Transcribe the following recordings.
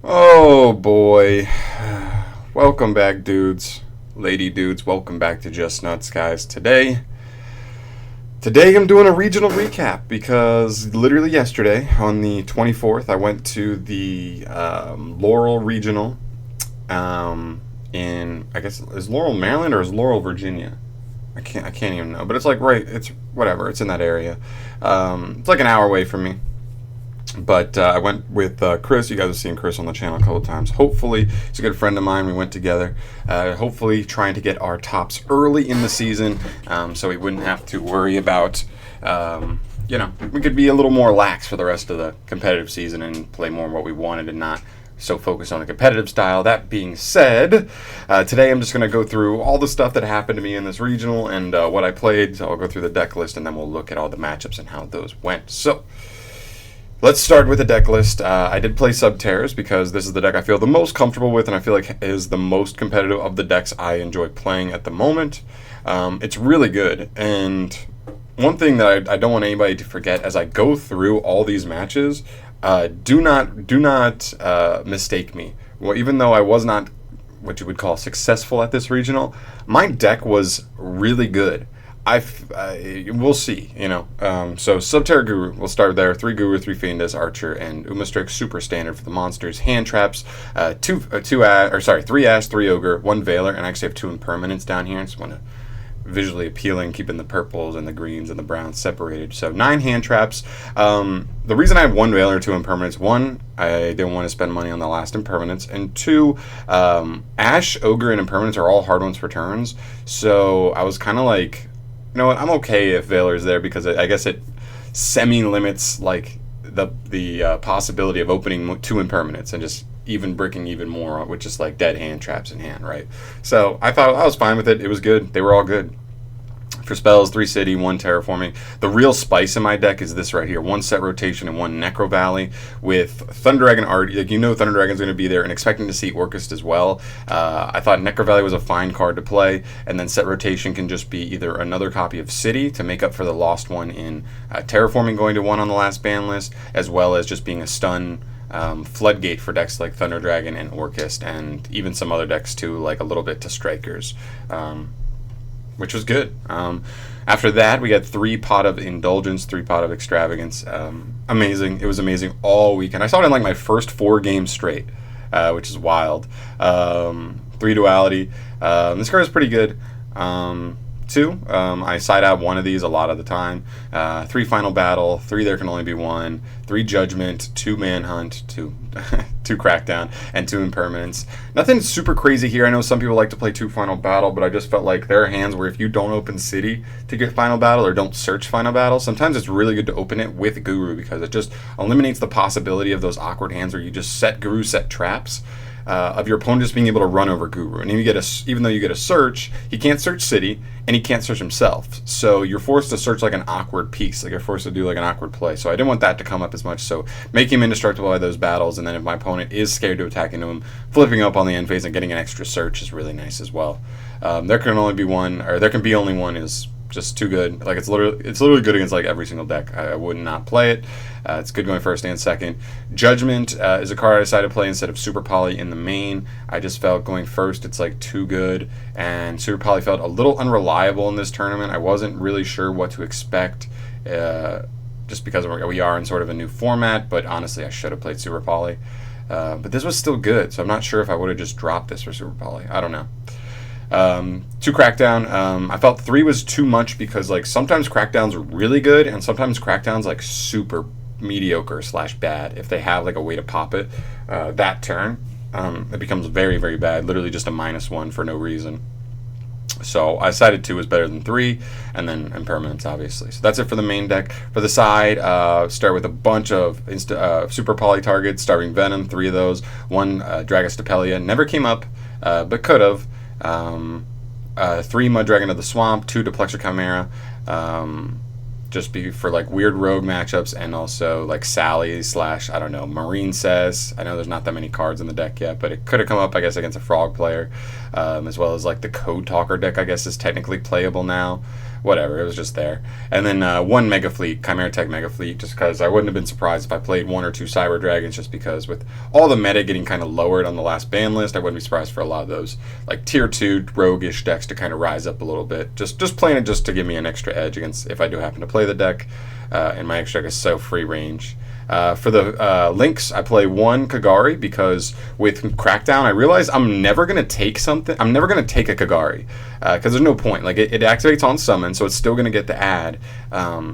Oh boy. Welcome back, dudes. Lady dudes, welcome back to Just Nuts, guys. Today I'm doing a regional recap because literally yesterday, on the 24th, I went to the Laurel Regional in, I guess, is Laurel, Maryland or is Laurel, Virginia? I can't even know, but it's like right, it's whatever, it's in that area. It's like an hour away from me. But I went with Chris. You guys have seen Chris on the channel a couple times. Hopefully, he's a good friend of mine. We went together. Hopefully, trying to get our tops early in the season, so we wouldn't have to worry about, we could be a little more lax for the rest of the competitive season and play more what we wanted and not so focused on a competitive style. That being said, today I'm just going to go through all the stuff that happened to me in this regional and what I played. So I'll go through the deck list and then we'll look at all the matchups and how those went. So let's start with the deck list. I did play Subterra's because this is the deck I feel the most comfortable with and I feel like is the most competitive of the decks I enjoy playing at the moment. It's really good, and one thing that I don't want anybody to forget as I go through all these matches, do not mistake me. Well, even though I was not what you would call successful at this regional, my deck was really good. We'll see, So Subterra Guru, we'll start there. 3 Guru, 3 Fiendus, Archer, and Umastrix, super standard for the monsters. Hand traps, 3 Ash, 3 Ogre, 1 Veiler, and I actually have 2 Impermanents down here. I just want to visually appealing, keeping the purples and the greens and the browns separated. So 9 hand traps. The reason I have 1 Veiler, 2 Impermanents, 1, I didn't want to spend money on the last Impermanents, and 2, Ash, Ogre, and Impermanents are all hard ones for turns. So I was kind of like, you know what, I'm okay if Veiler's there because I guess it semi-limits like the possibility of opening 2 Impermanents and just even bricking even more with just like dead hand traps in hand, right? So I thought I was fine with it. It was good. They were all good. For spells, 3 City, 1 Terraforming. The real spice in my deck is this right here. 1 Set Rotation and 1 Necro Valley with Thunder Dragon art. Like, Thunder Dragon's going to be there and expecting to see Orcust as well. I thought Necro Valley was a fine card to play, and then Set Rotation can just be either another copy of City to make up for the lost one in Terraforming going to 1 on the last ban list, as well as just being a stun floodgate for decks like Thunder Dragon and Orcust, and even some other decks too, like a little bit to Strikers. Which was good. After that, we got 3 Pot of Indulgence, 3 Pot of Extravagance. Amazing. It was amazing all weekend. I saw it in like my first 4 games straight, which is wild. 3 Duality. This card is pretty good. 2, I side out 1 of these a lot of the time. 3 Final Battle, 3 There Can Only Be 1, 3 Judgment, 2 Manhunt, 2 Crackdown, and 2 Impermanents. Nothing super crazy here. I know some people like to play 2 Final Battle, but I just felt like there are hands where if you don't open City to get Final Battle or don't search Final Battle, sometimes it's really good to open it with Guru because it just eliminates the possibility of those awkward hands where you just set Guru, set traps. Of your opponent just being able to run over Guru, and even though you get a search, he can't search City and he can't search himself. So you're forced to search like an awkward piece, like you're forced to do like an awkward play. So I didn't want that to come up as much. So make him indestructible by those battles, and then if my opponent is scared to attack into him, flipping up on the end phase and getting an extra search is really nice as well. There can only be one, or there can be only one is just too good. Like it's literally good against like every single deck. I would not play it. It's good going first and second. Judgment is a card I decided to play instead of Super Poly in the main. I just felt going first it's like too good, and Super Poly felt a little unreliable in this tournament. I wasn't really sure what to expect just because we are in sort of a new format, but honestly I should have played Super Poly. But this was still good, so I'm not sure if I would have just dropped this for Super Poly. I don't know. 2 Crackdown. I felt 3 was too much because like sometimes Crackdown's are really good and sometimes Crackdown's like super mediocre / bad. If they have like a way to pop it that turn, it becomes very, very bad. Literally just a -1 for no reason. So I decided 2 was better than 3, and then Impermanents, obviously. So that's it for the main deck. For the side, start with a bunch of Super Poly targets, Starving Venom, 3 of those. 1 Dragastapelia, never came up, but could have. 3 Mud Dragon of the Swamp, 2 Duplexer Chimera, just be for like weird rogue matchups, and also like Sally / I don't know, Marine Cess. I know there's not that many cards in the deck yet, but it could have come up I guess against a frog player, as well as like the Code Talker deck I guess is technically playable now. whatever. It was just there. And then one Mega Fleet, Chimera Tech Mega Fleet, just because I wouldn't have been surprised if I played one or two Cyber Dragons, just because with all the meta getting kind of lowered on the last ban list, I wouldn't be surprised for a lot of those like tier 2 roguish decks to kind of rise up a little bit. Just playing it just to give me an extra edge against if I do happen to play the deck. And my extra deck is so free range. For the links, I play one Kagari because with Crackdown, I realize I'm never going to take something. I'm never going to take a Kagari because there's no point. Like it activates on summon, so it's still going to get the add.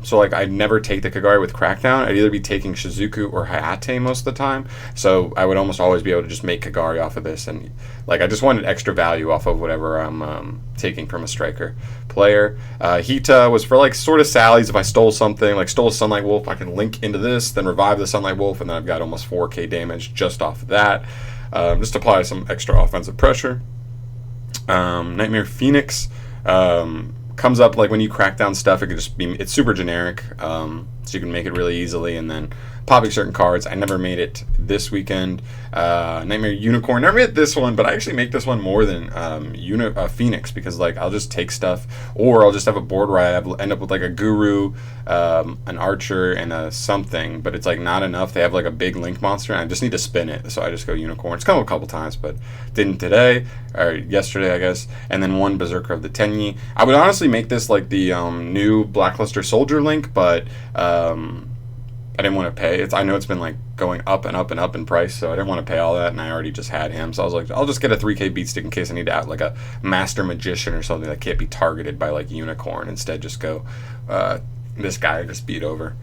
So like I'd never take the Kagari with Crackdown. I'd either be taking Shizuku or Hayate most of the time. So I would almost always be able to just make Kagari off of this, and like I just wanted extra value off of whatever I'm taking from a striker player. Hita was for like sort of sallies. If I stole something, like stole a Sunlight Wolf, I can link into this, then revive the Sunlight Wolf, and then I've got almost 4k damage just off of that. Just to apply some extra offensive pressure. Nightmare Phoenix comes up like when you crack down stuff, it could just be, it's super generic, so you can make it really easily, and then popping certain cards. I never made it this weekend. Nightmare Unicorn, never made this one, but I actually make this one more than Phoenix, because like I'll just take stuff, or I'll just have a board where I end up with like a Guru, an Archer, and a something, but it's like not enough. They have like a big Link monster, and I just need to spin it, so I just go Unicorn. It's come up a couple times, but didn't today, or yesterday, I guess. And then one Berserker of the Tenyi. I would honestly make this like the new Blackluster Soldier Link, but I didn't want to pay. I know it's been like going up and up and up in price, so I didn't want to pay all that, and I already just had him. So I was like, I'll just get a 3k beat stick in case I need to add like a Master Magician or something that can't be targeted by like Unicorn. Instead, just go this guy just beat over.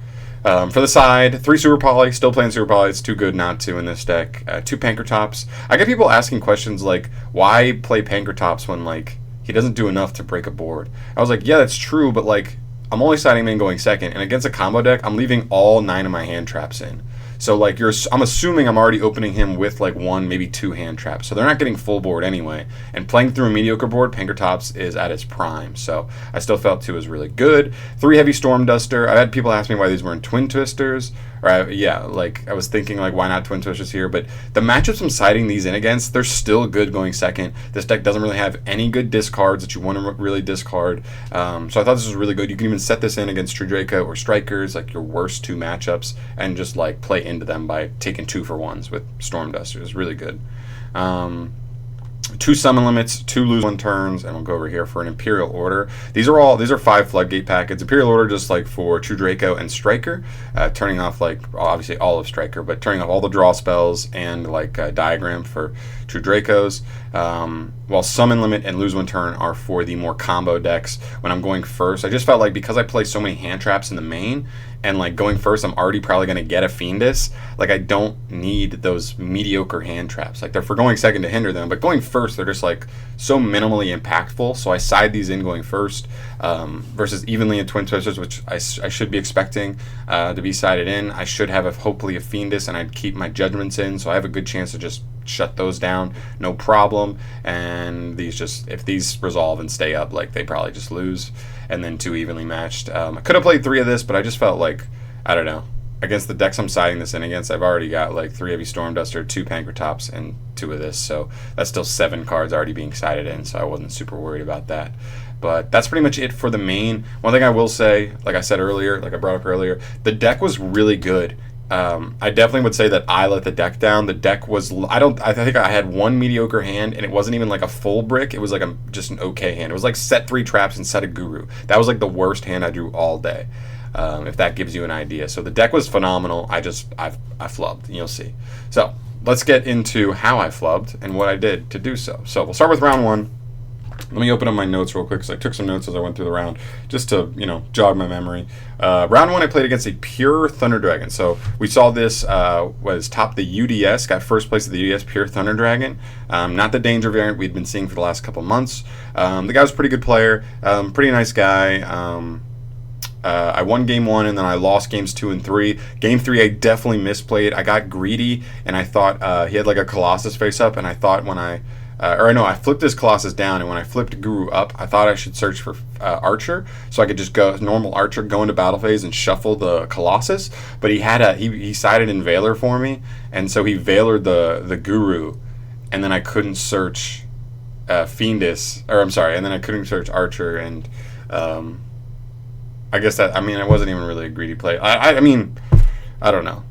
For the side, 3 Super Poly, still playing Super Poly. It's too good not to in this deck. 2 Pankratops. I get people asking questions like, why play Pankratops when like he doesn't do enough to break a board? I was like, yeah, that's true, but like I'm only siding him in going second, and against a combo deck, I'm leaving all 9 of my hand traps in. So like I'm assuming I'm already opening him with like 1, maybe 2 hand traps. So they're not getting full board anyway. And playing through a mediocre board, Pankratops is at its prime. So I still felt 2 was really good. 3 Heavy Storm Duster. I've had people ask me why these weren't Twin Twisters. Yeah, like I was thinking like why not Twin Twisters here, but the matchups I'm siding these in against, they're still good going second. This deck doesn't really have any good discards that you want to really discard, so I thought this was really good. You can even set this in against True Draco or Strikers, like your worst 2 matchups, and just like play into them by taking 2-for-1s with Storm Dusters. Really good. 2 summon limits, 2 lose 1 turns, and we'll go over here for an Imperial Order. These are 5 Floodgate packets. Imperial Order just like for True Draco and Striker, turning off like obviously all of Striker, but turning off all the draw spells and like Diagram for True Dracos. While summon limit and lose 1 turn are for the more combo decks. When I'm going first, I just felt like because I play so many hand traps in the main, and like going first, I'm already probably going to get a Fiendus. Like I don't need those mediocre hand traps. Like they're for going second to hinder them, but going first, they're just like so minimally impactful. So I side these in going first versus evenly in Twin Twisters, which I should be expecting to be sided in. I should have hopefully a Fiendus, and I'd keep my Judgments in, so I have a good chance to just shut those down, no problem. And these just, if these resolve and stay up, like they probably just lose. And then 2 evenly matched. I could have played 3 of this, but I just felt like, I don't know, against the decks I'm siding this in against, I've already got like 3 Heavy Storm Duster, 2 Pankratops, and 2 of this, so that's still 7 cards already being sided in, so I wasn't super worried about that. But that's pretty much it for the main. One thing I will say, like I said earlier, like I brought up earlier, the deck was really good. I definitely would say that I let the deck down. The deck was, I think I had 1 mediocre hand, and it wasn't even like a full brick. It was like just an okay hand. It was like set 3 traps and set a Guru. That was like the worst hand I drew all day, if that gives you an idea. So the deck was phenomenal. I flubbed, you'll see. So let's get into how I flubbed and what I did to do so. So we'll start with round 1. Let me open up my notes real quick, because I took some notes as I went through the round, just to, jog my memory. Round 1, I played against a pure Thunder Dragon. So we saw this was top the UDS, got first place at the UDS pure Thunder Dragon. Not the Danger variant we'd been seeing for the last couple months. The guy was a pretty good player, pretty nice guy. I won game 1, and then I lost games 2 and 3. Game 3, I definitely misplayed. I got greedy, and I thought he had like a Colossus face up, and I thought when I flipped his Colossus down, and when I flipped Guru up, I thought I should search for Archer, so I could just go normal Archer, go into battle phase, and shuffle the Colossus. But he sided in Valor for me, and so he Valored the Guru, and then I couldn't search Fiendus, and then I couldn't search Archer, and I guess that, I mean, it wasn't even really a greedy play. I mean, I don't know.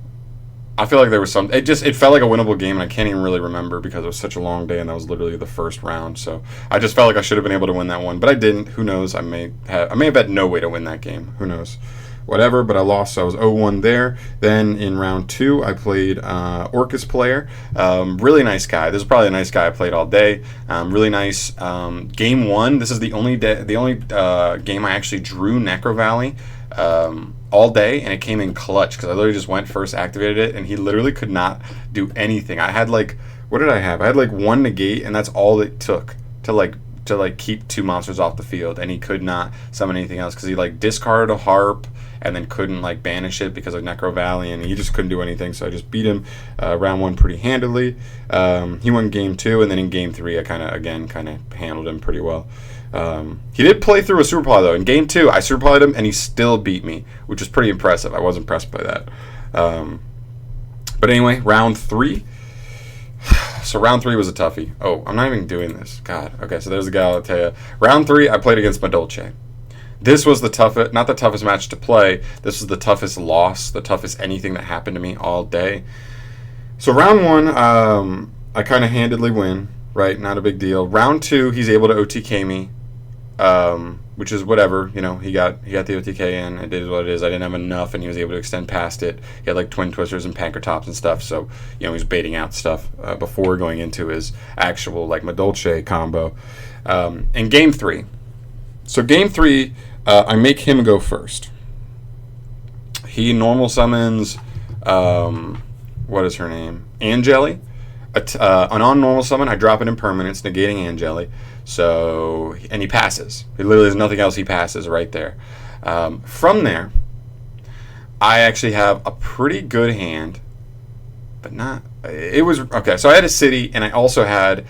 I feel like there was some. It felt like a winnable game, and I can't even really remember because it was such a long day, and that was literally the first round. So I just felt like I should have been able to win that one, but I didn't. Who knows? I may have had no way to win that game. Who knows? Whatever. But I lost, so I was 0-1 there. Then in round 2, I played Orcus player. Really nice guy. This is probably a nice guy I played all day. Really nice. Game 1. This is the only game I actually drew Necro Valley. All day, and it came in clutch because I literally just went first, activated it, and he literally could not do anything. I had like, what did I have? I had like 1 negate, and that's all it took to keep 2 monsters off the field, and he could not summon anything else because he like discarded a harp and then couldn't like banish it because of Necro Valley, and he just couldn't do anything. So I just beat him round 1 pretty handily. He won game 2, and then in game 3 I kind of handled him pretty well. He did play through a super poly though. In game 2, I super polyed him and he still beat me, which was pretty impressive. I was impressed by that. But anyway, round 3. So round 3 was a toughie. Oh, I'm not even doing this. God. Okay, so there's the Galatea. Round 3, I played against Madolce. This was the toughest, not the toughest match to play. This was the toughest loss, the toughest anything that happened to me all day. So round 1, I kind of handedly win, right? Not a big deal. Round 2, he's able to OTK me, which is whatever. You know, he got the OTK in. It is what it is. I didn't have enough, and he was able to extend past it. He had like twin twisters and panker tops and stuff. So you know, he was baiting out stuff before going into his actual like Madolce combo. In game 3, so game 3, I make him go first. He normal summons. What is her name? Angeli. An on-normal summon, I drop it in permanence, negating Angeli. So, and he passes. He literally has nothing else. He passes right there. From there, I actually have a pretty good hand, but not. It was okay. So I had a city, and I also had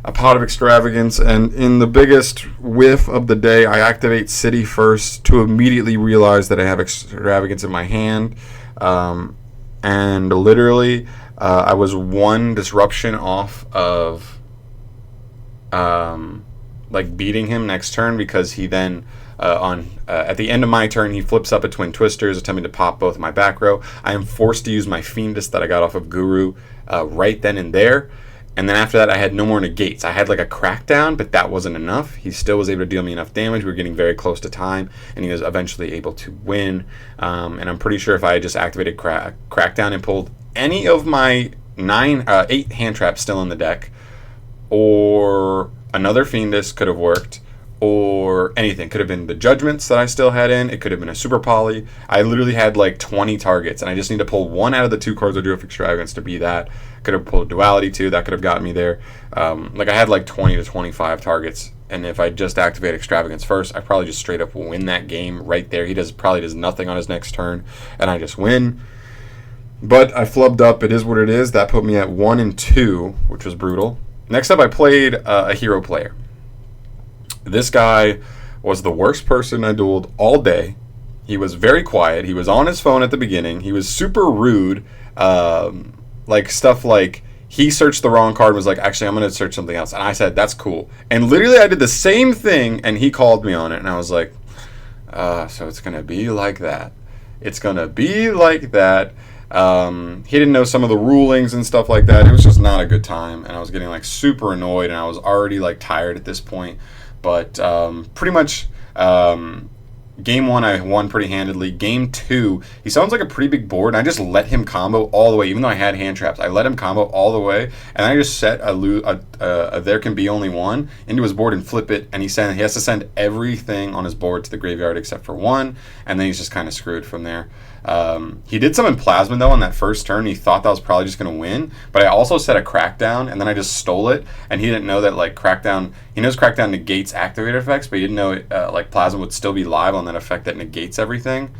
a pot of extravagance. And in the biggest whiff of the day, I activate city first to immediately realize that I have extravagance in my hand, and literally. I was 1 disruption off of like beating him next turn because he then at the end of my turn he flips up a twin twisters attempting to pop both my back row. I am forced to use my Fiendus that I got off of Guru right then and there, and then after that I had no more negates. I had like a crackdown, but that wasn't enough. He still was able to deal me enough damage. We were getting very close to time, and he was eventually able to win. And I'm pretty sure if I had just activated crackdown and pulled any of my 8 hand traps still in the deck, or another Fiendus could have worked, or anything. Could have been the Judgments that I still had in. It could have been a Super Poly. I literally had like 20 targets, and I just need to pull 1 out of the 2 cards I drew of Extravagance to be that. Could have pulled Duality too. That could have gotten me there. Like I had like 20 to 25 targets, and if I just activate Extravagance first, I probably just straight up win that game right there. He probably does nothing on his next turn, and I just win. But I flubbed up. It is what it is. That put me at 1 and 2, which was brutal. Next up, I played a hero player. This guy was the worst person I dueled all day. He was very quiet. He was on his phone at the beginning. He was super rude. Like stuff like he searched the wrong card and was like, actually, I'm going to search something else. And I said, that's cool. And literally, I did the same thing, and he called me on it. And I was like, so it's going to be like that. It's going to be like that. He didn't know some of the rulings and stuff like that. It was just not a good time, and I was getting like super annoyed, and I was already like tired at this point. But pretty much game 1 I won pretty handedly. Game 2, he sounds like a pretty big board, and I just let him combo all the way, even though I had hand traps. I let him combo all the way, and I just set a there can be only one into his board and flip it, and he has to send everything on his board to the graveyard except for 1, and then he's just kind of screwed from there. He did some in Plasma though on that first turn. He thought that was probably just going to win, but I also set a Crackdown, and then I just stole it, and he didn't know that like Crackdown, he knows Crackdown negates activated effects, but he didn't know like Plasma would still be live on that effect that negates everything.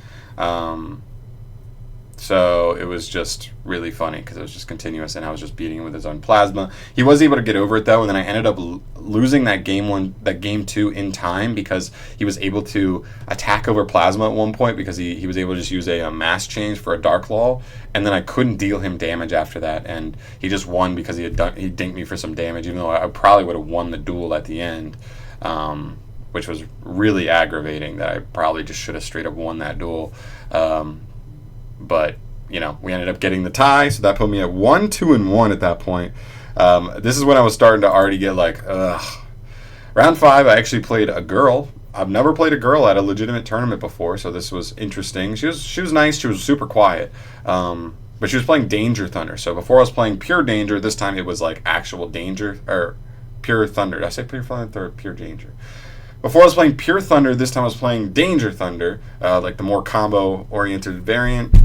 So it was just really funny because it was just continuous, and I was just beating him with his own Plasma. He was able to get over it though, and then I ended up losing that game 2 in time because he was able to attack over Plasma at one point because he was able to just use a mass change for a Dark Law, and then I couldn't deal him damage after that, and he just won because he dinked me for some damage, even though I probably would have won the duel at the end. which was really aggravating that I probably just should have straight up won that duel. But, you know, we ended up getting the tie, so that put me at 1-2-1 at that point. This is when I was starting to already get like, ugh. Round 5, I actually played a girl. I've never played a girl at a legitimate tournament before, so this was interesting. She was nice. She was super quiet. But she was playing Danger Thunder. So before I was playing Pure Danger, this time it was like actual Danger, or Pure Thunder. Did I say Pure Thunder or Pure Danger? Before I was playing Pure Thunder, this time I was playing Danger Thunder, like the more combo-oriented variant.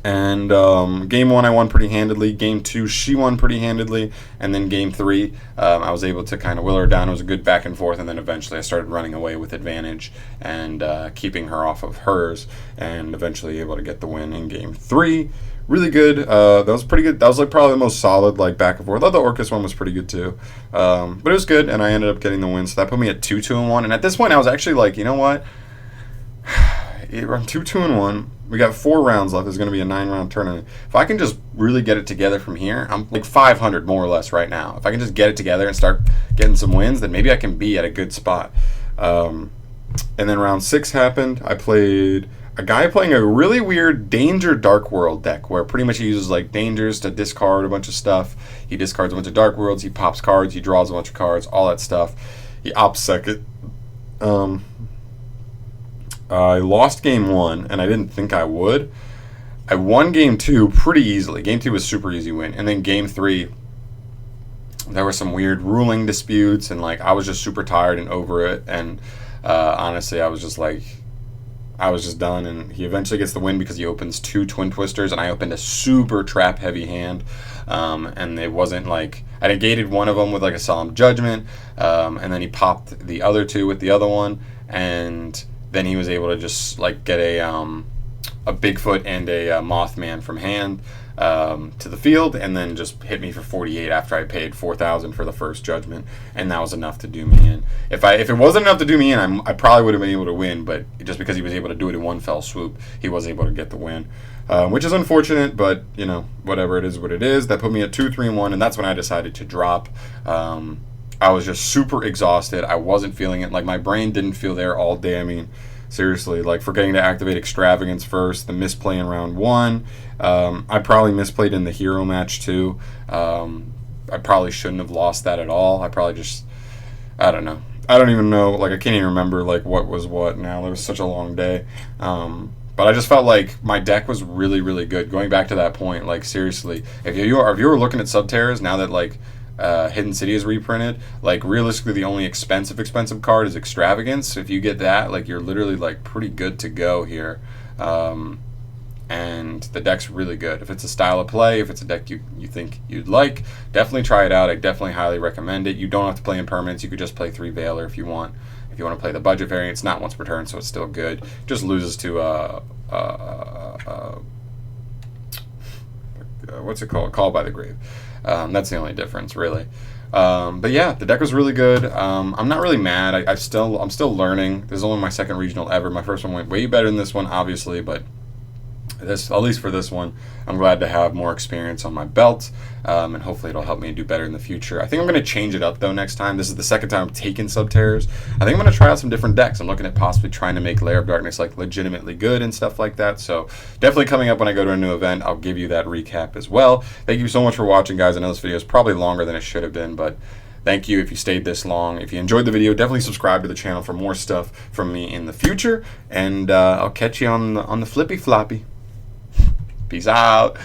And game 1 I won pretty handedly. Game 2 she won pretty handedly, and then game 3 I was able to kind of will her down. It was a good back and forth, and then eventually I started running away with advantage and keeping her off of hers, and eventually able to get the win in game 3. Really good. That was pretty good. That was like probably the most solid like back and forth. Although the Orcus one was pretty good too, but it was good, and I ended up getting the win. So that put me at 2-2-1. And at this point I was actually like, you know what? I'm 2-2-1. We got 4 rounds left. It's going to be a 9-round tournament. If I can just really get it together from here, I'm like 500 more or less right now. If I can just get it together and start getting some wins, then maybe I can be at a good spot. And then round 6 happened. I played a guy playing a really weird Danger Dark World deck where pretty much he uses like dangers to discard a bunch of stuff. He discards a bunch of Dark Worlds. He pops cards. He draws a bunch of cards. All that stuff. He OPSEC it. I lost game 1, and I didn't think I would. I won game 2 pretty easily. Game 2 was super easy win. And then game 3, there were some weird ruling disputes, and like I was just super tired and over it. And honestly, I was just done. And he eventually gets the win because he opens 2 Twin Twisters, and I opened a super trap heavy hand. And it wasn't like I negated one of them with like a Solemn Judgment, and then he popped the other 2 with the other one, and then he was able to just like get a Bigfoot and a Mothman from hand to the field, and then just hit me for 48 after I paid 4,000 for the first judgment, and that was enough to do me in. If it wasn't enough to do me in, I probably would have been able to win, but just because he was able to do it in one fell swoop, he was able to get the win, which is unfortunate, but you know, whatever, it is what it is. That put me at 2-3-1, and that's when I decided to drop. I was just super exhausted. I wasn't feeling it. Like, my brain didn't feel there all day. I mean, seriously, like, forgetting to activate Extravagance first, the misplay in round 1. I probably misplayed in the hero match, too. I probably shouldn't have lost that at all. I probably just, I don't know. I don't even know. Like, I can't even remember, like, what was what now. It was such a long day. But I just felt like my deck was really, really good. Going back to that point, like, seriously, if you were looking at Subterras, now that, like, Hidden City is reprinted, like, realistically the only expensive card is Extravagance. If you get that, like, you're literally like pretty good to go here, and the deck's really good. If it's a style of play, if it's a deck you think you'd like, definitely try it out. I definitely highly recommend it. You don't have to play impermanence. You could just play 3 Veiler if you want. If you want to play the budget variant, it's not once per turn, so it's still good. Just loses to what's it called? Call by the Grave. That's the only difference, really. But yeah, the deck was really good. I'm not really mad. I'm still learning. This is only my second regional ever. My first one went way better than this one, obviously, but this, at least for this one, I'm glad to have more experience on my belt, and hopefully it'll help me do better in the future. I think I'm going to change it up, though, next time. This is the second time I've taken Subterrors. I think I'm going to try out some different decks. I'm looking at possibly trying to make Lair of Darkness, like, legitimately good and stuff like that. So definitely coming up when I go to a new event, I'll give you that recap as well. Thank you so much for watching, guys. I know this video is probably longer than it should have been, but thank you if you stayed this long. If you enjoyed the video, definitely subscribe to the channel for more stuff from me in the future, and I'll catch you on the flippy floppy. Peace out.